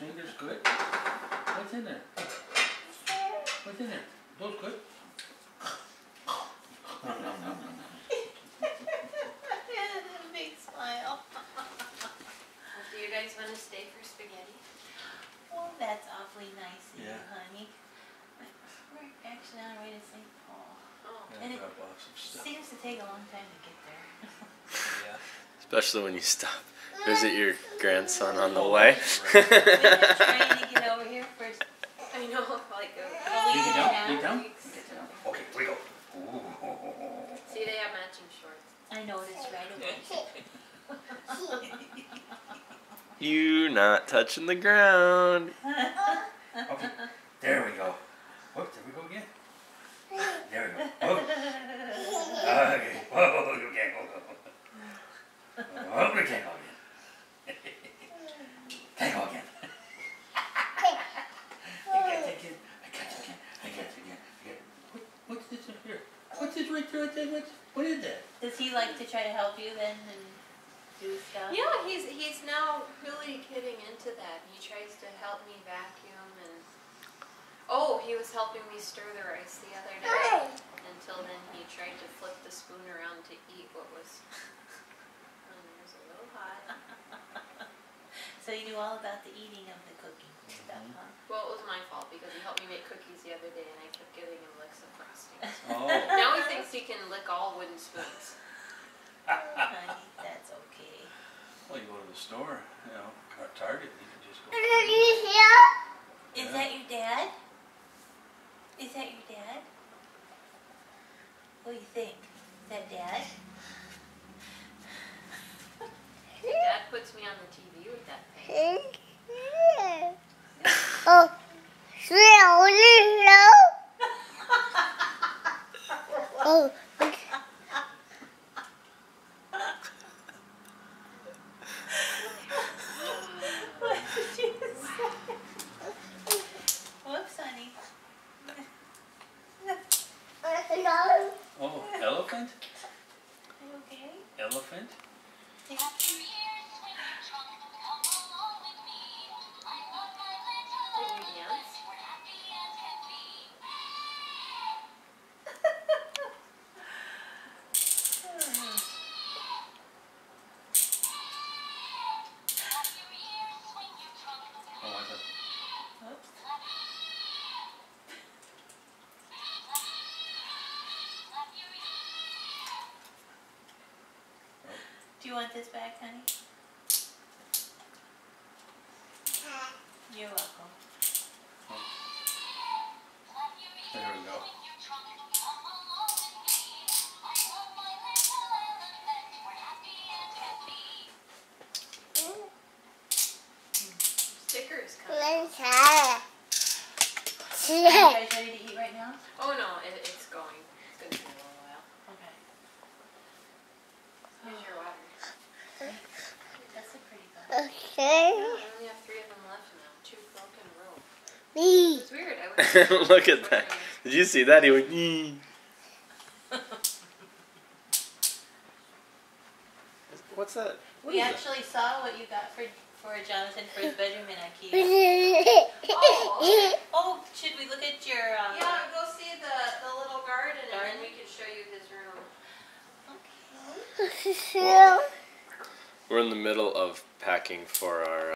fingers good? What's in there? What's in there? Those good? Nom, nom, nom, nom, nom. Big smile. Do you guys want to stay for spaghetti? Oh, that's awfully nice of you, Yeah. honey. We're actually on our way to St. Paul. Oh. Yeah, And it drop off some stuff. seems to take a long time to get there. Yeah. Especially when you stop, visit your grandson on the way. We're just trying to get over here first. I know, like a You week get and a down? half. Get down? weeks. Get down. Okay, we go. Ooh. See, they have matching shorts. I noticed right away. You not touching the ground. Okay, there we go. Whoop, there we go again. There we go. Whoop. Okay. Whoa, you can't go. Whoop, we can't go again. Can't go again. I can't take it. I can't take it. I can't take it. What's this up here? What's this right there? What is that? Does he like to try to help you then and do stuff? Yeah, he's now really getting into that. He tries to help me vacuum and he was helping me stir the rice the other day. Until then he tried to flip the spoon around to eat what was it was a little hot. So you knew all about the eating of the cooking stuff, huh? Well, it was my fault because he helped me make cookies the other day and I kept giving him licks of frosting. Oh. Now he thinks he can lick all wooden spoons. Honey, that's okay. Well, you go to the store, Target, you can just go. Is that your dad? Is that your dad? What do you think? Is that Dad? Dad puts me on the TV with that thing. What did you say? Whoops, honey. Oh, elephant? Are you okay? Elephant? Take Can you dance? Oh, I thought. Whoops. Do you want this back, honey? You're welcome. There we go. Stickers coming. Are you guys ready to eat right now? Oh no, it's going. It's going to be a little while. Okay. Here's your water. That's a pretty good. I only have 3 of them left now. 2 broken row. It's weird. I would Look at that. Did you see that? He went, "Yee." What's that? What We is that? actually saw what you got for Jonathan for his bedroom in IKEA. Oh, Oh, should we look at your? yeah. Go see the little garden, and then we can show you his room. Okay. We're in the middle of packing for our